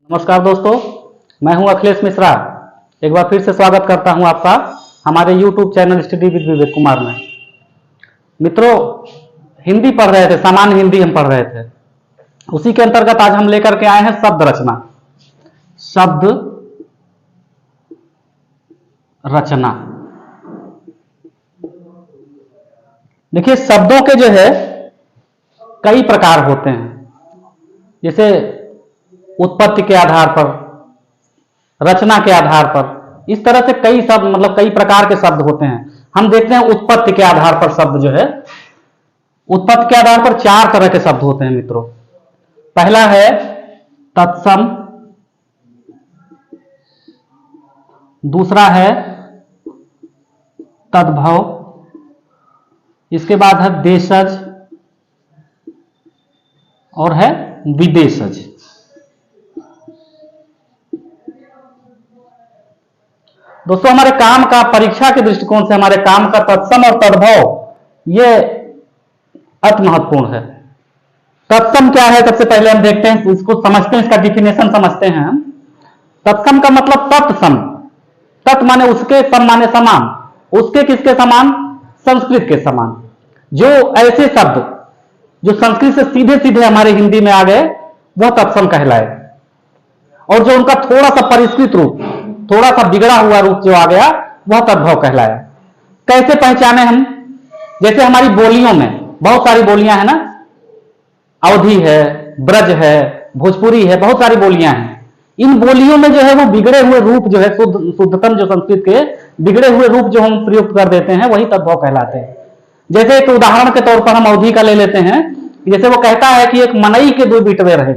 नमस्कार दोस्तों, मैं हूं अखिलेश मिश्रा। एक बार फिर से स्वागत करता हूं आपका हमारे YouTube channel study with Vivek Kumar में। मित्रों, हिंदी पढ़ रहे थे, सामान्य हिंदी हम पढ़ रहे थे। उसी के अंतर्गत आज हम लेकर के आए हैं शब्द रचना। शब्द रचना। देखिए, शब्दों के जो है कई प्रकार होते हैं। जैसे उत्पत्ति के आधार पर, रचना के आधार पर, इस तरह से कई शब्द मतलब कई प्रकार के शब्द होते हैं। हम देखते हैं उत्पत्ति के आधार पर शब्द जो है, उत्पत्ति के आधार पर चार तरह के शब्द होते हैं मित्रों। पहला है तत्सम, दूसरा है तद्भव, इसके बाद है देशज और है विदेशज। दोस्तों, हमारे काम का परीक्षा के दृष्टिकोण से हमारे काम का तत्सम और तद्भव ये अति महत्वपूर्ण है। तत्सम क्या है, सबसे पहले हम देखते हैं, इसको समझते हैं, इसका डिफिनेशन समझते हैं हम। तत्सम का मतलब तत्सम। तत् माने उसके, सम माने समान। उसके किसके समान? संस्कृत के समान। जो ऐसे शब्द जो संस्कृत से सीधे सीधे हमारे हिंदी में आ गए वह तत्सम कहलाए, और जो उनका थोड़ा सा परिष्कृत रूप, थोड़ा सा बिगड़ा हुआ रूप जो आ गया वह तद्भव कहलाया। कैसे पहचाने हम? जैसे हमारी बोलियों में बहुत सारी बोलियां हैं ना, अवधी है, ब्रज है, भोजपुरी है, बहुत सारी बोलियां हैं। इन बोलियों में जो है वो बिगड़े हुए रूप जो है, शुद्धतम जो संस्कृत के बिगड़े हुए रूप जो हम प्रयुक्त कर देते हैं वही तद्भव कहलाते हैं। जैसे एक उदाहरण के तौर पर हम अवधी का ले लेते हैं। जैसे वो कहता है कि एक मनई के दो बिटवे रहे,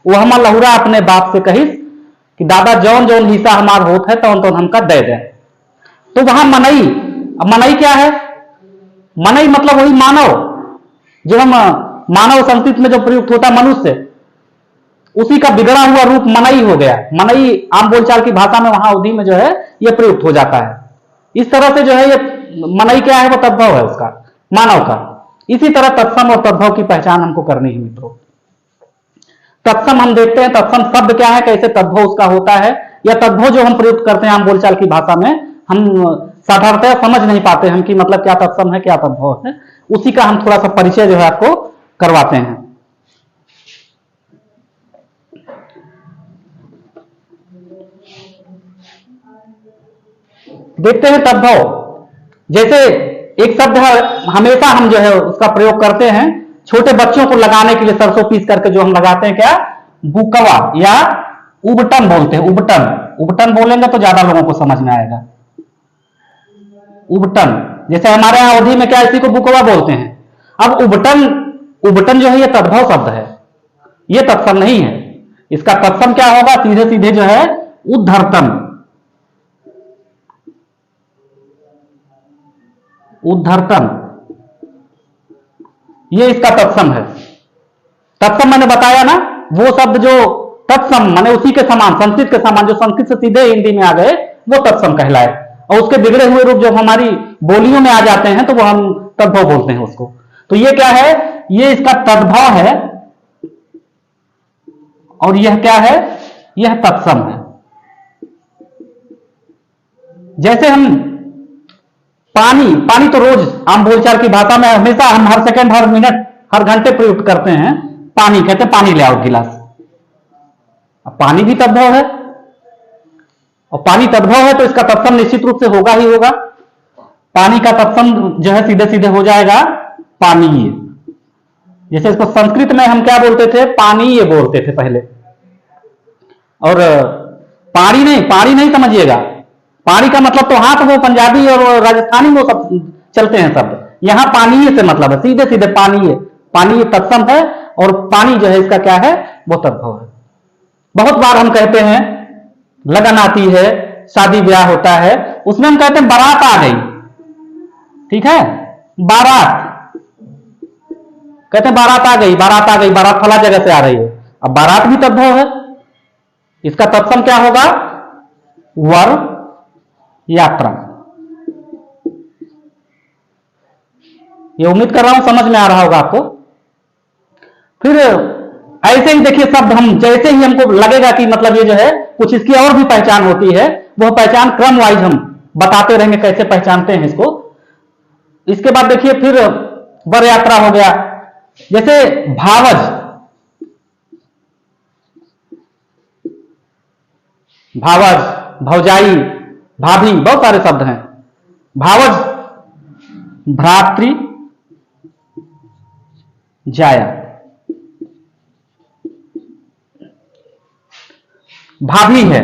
वह हम लहुरा अपने बाप से कहिस कि दादा जौन जौन हिस्सा हमार होत है तौन तौन हमका दे दे। तो वहां मनई, अब मनई क्या है? मनई मतलब वही मानव, जो हम मानव संस्कृत में जो प्रयुक्त होता है मनुष्य, उसी का बिगड़ा हुआ रूप मनई हो गया। मनई आम बोलचाल की भाषा में वहां अवधि में जो है ये प्रयुक्त हो जाता है। इस तरह से जो है ये मनई क्या है, वो तद्भव है उसका, मानव का। इसी तरह तत्सम और तद्भव की पहचान हमको करनी है मित्रों। तत्सम हम देखते हैं, तत्सम शब्द क्या है, कैसे तद्भव उसका होता है, या तद्भव जो हम प्रयुक्त करते हैं आम बोलचाल की भाषा में, हम साधारणतः समझ नहीं पाते हम कि मतलब क्या तत्सम है क्या तद्भव है। उसी का हम थोड़ा सा परिचय जो है आपको करवाते हैं। देखते हैं तद्भव। जैसे एक शब्द है, हमेशा हम जो है उसका प्रयोग करते हैं छोटे बच्चों को लगाने के लिए, सरसों पीस करके जो हम लगाते हैं, क्या? बुकवा या उबटन बोलते हैं। उबटन, उबटन बोलेंगे तो ज्यादा लोगों को समझ में आएगा। उबटन, जैसे हमारे यहां अवधि में क्या इसी को बुकवा बोलते हैं। अब उबटन, उबटन जो है ये तद्भव शब्द है, ये तत्सम नहीं है। इसका तत्सम क्या होगा? सीधे सीधे जो है उद्धर्तन, उद्धर्तन, ये इसका तत्सम है। तत्सम मैंने बताया ना, वो शब्द जो तत्सम माने उसी के समान, संस्कृत के समान, जो संस्कृत से सीधे हिंदी में आ गए वो तत्सम कहलाए, और उसके बिगड़े हुए रूप जब हमारी बोलियों में आ जाते हैं तो वो हम तद्भव बोलते हैं उसको। तो ये क्या है? ये इसका तद्भव है, और यह क्या है? यह तत्सम है। जैसे हम पानी, पानी तो रोज आम बोलचाल की भाषा में हमेशा हम हर सेकंड, हर मिनट, हर घंटे प्रयुक्त करते हैं। पानी कहते हैं, पानी ले आओ गिलास। अब पानी भी तद्भव है, और पानी तद्भव है तो इसका तत्सम निश्चित रूप से होगा ही होगा। पानी का तत्सम जो है सीधे सीधे हो जाएगा पानीय। जैसे इसको संस्कृत में हम क्या बोलते थे? पानीय बोलते थे पहले। और पानी नहीं समझिएगा। पानी का मतलब तो हाथ, वो पंजाबी और राजस्थानी वो सब चलते हैं शब्द। यहां पानीय से मतलब है सीधे सीधे पानीय। पानीय तत्सम है, और पानी जो है इसका क्या है? वो तद्भव है। बहुत बार हम कहते हैं, लगन आती है, शादी ब्याह होता है, उसमें हम कहते हैं बारात आ गई। ठीक है, बारात कहते हैं, बारात आ गई, बारात आ गई, बारात फला जगह से आ रही है। अब बारात भी तद्भव है। इसका तत्सम क्या होगा? वर, यात्रा। ये उम्मीद कर रहा हूं समझ में आ रहा होगा आपको। फिर ऐसे ही देखिए शब्द हम जैसे ही हमको लगेगा कि मतलब ये जो है कुछ इसकी और भी पहचान होती है, वो पहचान क्रम वाइज हम बताते रहेंगे कैसे पहचानते हैं इसको। इसके बाद देखिए फिर वर यात्रा हो गया, जैसे भावज, भावज, भौजाई, भाभी, बहुत सारे शब्द हैं। भावज भ्रातृ जाया, भाभी है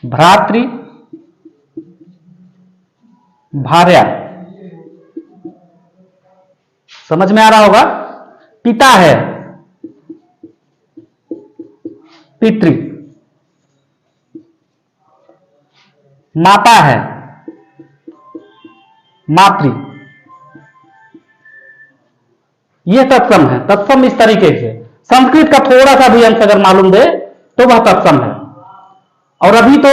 भ्रातृ भार्या, समझ में आ रहा होगा। पिता है पितृ, माता है मातृ। यह तत्सम है। तत्सम इस तरीके से, संस्कृत का थोड़ा सा भी अंश अगर मालूम दे तो वह तत्सम है। और अभी तो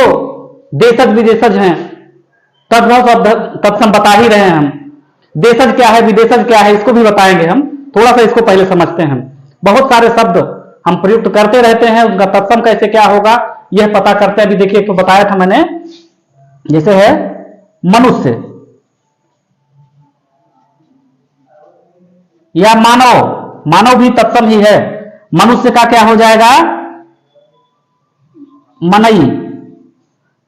देशज विदेशज हैं, तद्भव शब्द तत्सम बता ही रहे हैं हम। देशज क्या है, विदेशज क्या है, इसको भी बताएंगे हम। थोड़ा सा इसको पहले समझते हैं। बहुत सारे शब्द हम प्रयुक्त करते रहते हैं, उनका तत्सम कैसे क्या होगा यह पता करते हैं। अभी देखिए तो बताया था मैंने, जैसे है मनुष्य या मानव, मानव भी तत्सम ही है। मनुष्य का क्या हो जाएगा, मनई।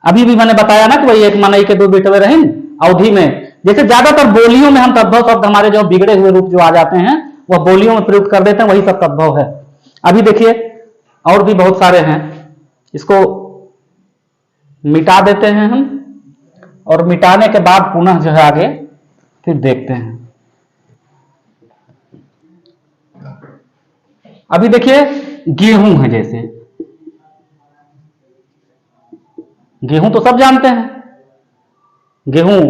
अभी भी मैंने बताया ना कि वही एक मनई के दो बेटवे रहे अवधि में। जैसे ज्यादातर बोलियों में हम तद्भव शब्द हमारे जो बिगड़े हुए रूप जो आ जाते हैं वह बोलियों में प्रयुक्त कर देते हैं, वही सब तद्भव है। अभी देखिए और भी बहुत सारे हैं, इसको मिटा देते हैं हम, और मिटाने के बाद पुनः जो है आगे फिर देखते हैं। अभी देखिए गेहूं है, जैसे गेहूं तो सब जानते हैं, गेहूं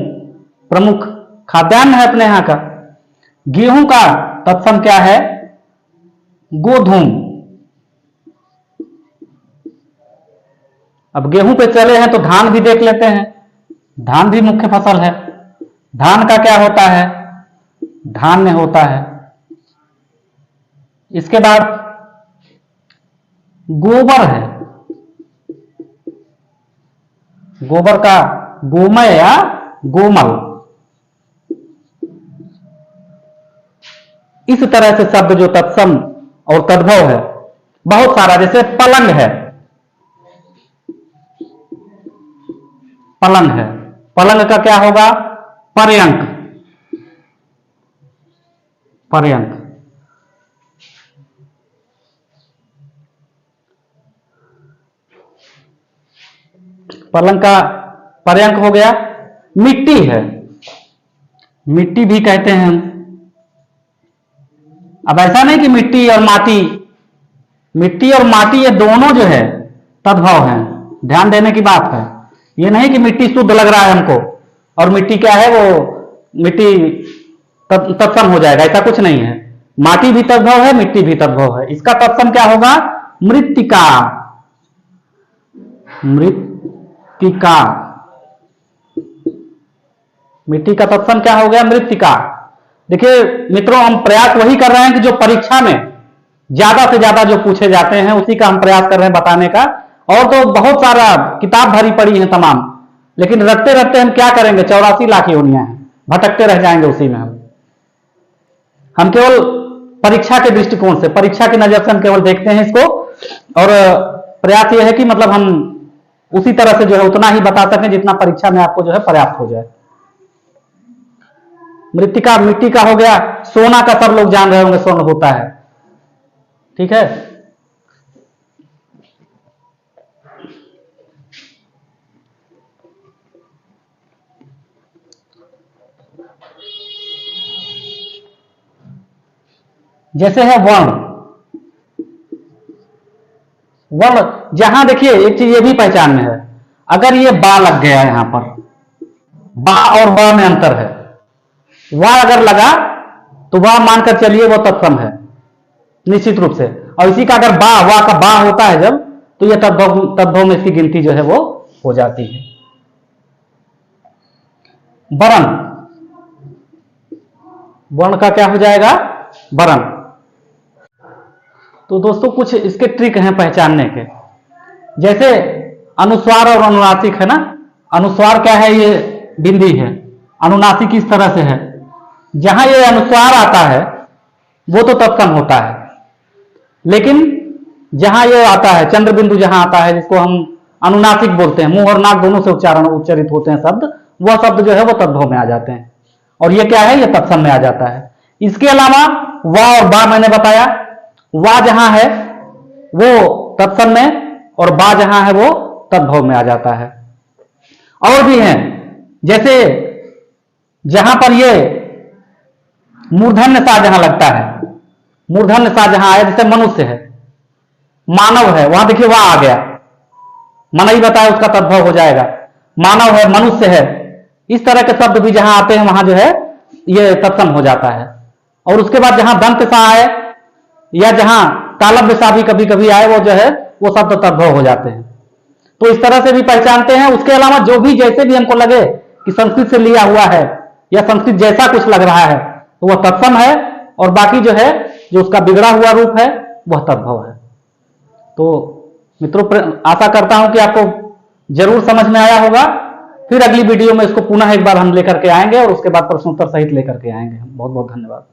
प्रमुख खाद्यान्न है अपने यहां का। गेहूं का तत्सम क्या है, गोधूम। अब गेहूं पे चले हैं तो धान भी देख लेते हैं। धान भी मुख्य फसल है। धान का क्या होता है, धान्य होता है। इसके बाद गोबर है, गोबर का गोमय या गोमल। इस तरह से शब्द जो तत्सम और तद्भव है बहुत सारा। जैसे पलंग है, पलंग है, पलंग का क्या होगा, पर्यंक, पर्यंक। पलंग का पर्यंक हो गया। मिट्टी है, मिट्टी भी कहते हैं हम। अब ऐसा नहीं कि मिट्टी और माटी, मिट्टी और माटी ये दोनों जो है तद्भव हैं, ध्यान देने की बात है। ये नहीं कि मिट्टी शुद्ध लग रहा है हमको और मिट्टी क्या है वो मिट्टी तत्सम हो जाएगा, ऐसा कुछ नहीं है। माटी भी तद्भव है, मिट्टी भी तद्भव है। इसका तत्सम क्या होगा, मृत्तिका, मृत्तिका। मिट्टी का तत्सम क्या हो गया, मृत्तिका। देखिए मित्रों, हम प्रयास वही कर रहे हैं कि जो परीक्षा में ज्यादा से ज्यादा जो पूछे जाते हैं उसी का हम प्रयास कर रहे हैं बताने का। और तो बहुत सारा किताब भरी पड़ी है तमाम, लेकिन रखते रखते हम क्या करेंगे, 84 लाख योनियां हैं, भटकते रह जाएंगे उसी में। हम केवल परीक्षा के दृष्टिकोण से, परीक्षा की नजर से हम केवल देखते हैं इसको, और प्रयास यह है कि मतलब हम उसी तरह से जो है उतना ही बता सकें जितना परीक्षा में आपको जो है पर्याप्त हो जाए। मृत्तिका मिट्टी का हो गया। सोना का सब लोग जान रहे होंगे, स्वर्ण होता है, ठीक है। जैसे है वर्ण, वर्ण जहां देखिए एक चीज ये भी पहचान में है, अगर ये बा लग गया यहां पर, बा और व में अंतर है। वह अगर लगा तो वह मानकर चलिए वो तत्सम है निश्चित रूप से। और इसी का अगर बा, वाह का बा होता है जब, तो यह तद्भव में इसकी गिनती जो है वो हो जाती है। वर्ण, वर्ण का क्या हो जाएगा, वर्ण। तो दोस्तों कुछ इसके ट्रिक हैं पहचानने के। जैसे अनुस्वार और अनुनासिक है ना, अनुस्वार क्या है, ये बिंदी है, अनुनासिक इस तरह से है। जहां ये अनुस्वार आता है वो तो तत्सम होता है, लेकिन जहां ये आता है चंद्र बिंदु जहां आता है, जिसको हम अनुनासिक बोलते हैं, मुंह और नाक दोनों से उच्चारित होते हैं शब्द, वह शब्द जो है वो तद्भव में आ जाते हैं, और ये क्या है, ये तत्सम में आ जाता है। इसके अलावा वा और बा मैंने बताया, वा जहां है वो तत्सम में, और बा जहां है वो तद्भव में आ जाता है। और भी हैं, जैसे जहां पर ये मूर्धन्य सा जहां लगता है, मूर्धन्य सा जहां आया, जैसे मनुष्य है, मानव है, वहां देखिए वह आ गया, मन ही बताया उसका तद्भव हो जाएगा। मानव है, मनुष्य है, इस तरह के शब्द भी जहां आते हैं वहां जो है ये तत्सम हो जाता है। और उसके बाद जहां दंत सा आए या जहां तालव्य सा भी कभी कभी आए, वो जो है वो शब्द तद्भव हो जाते हैं। तो इस तरह से भी पहचानते हैं। उसके अलावा जो भी जैसे भी हमको लगे कि संस्कृत से लिया हुआ है या संस्कृत जैसा कुछ लग रहा है तो वह तत्सम है, और बाकी जो है जो उसका बिगड़ा हुआ रूप है वह तद्भव है। तो मित्रों आशा करता हूं कि आपको जरूर समझ में आया होगा। फिर अगली वीडियो में इसको पुनः एक बार हम लेकर के आएंगे और उसके बाद प्रश्नोत्तर सहित लेकर के आएंगे। बहुत बहुत धन्यवाद।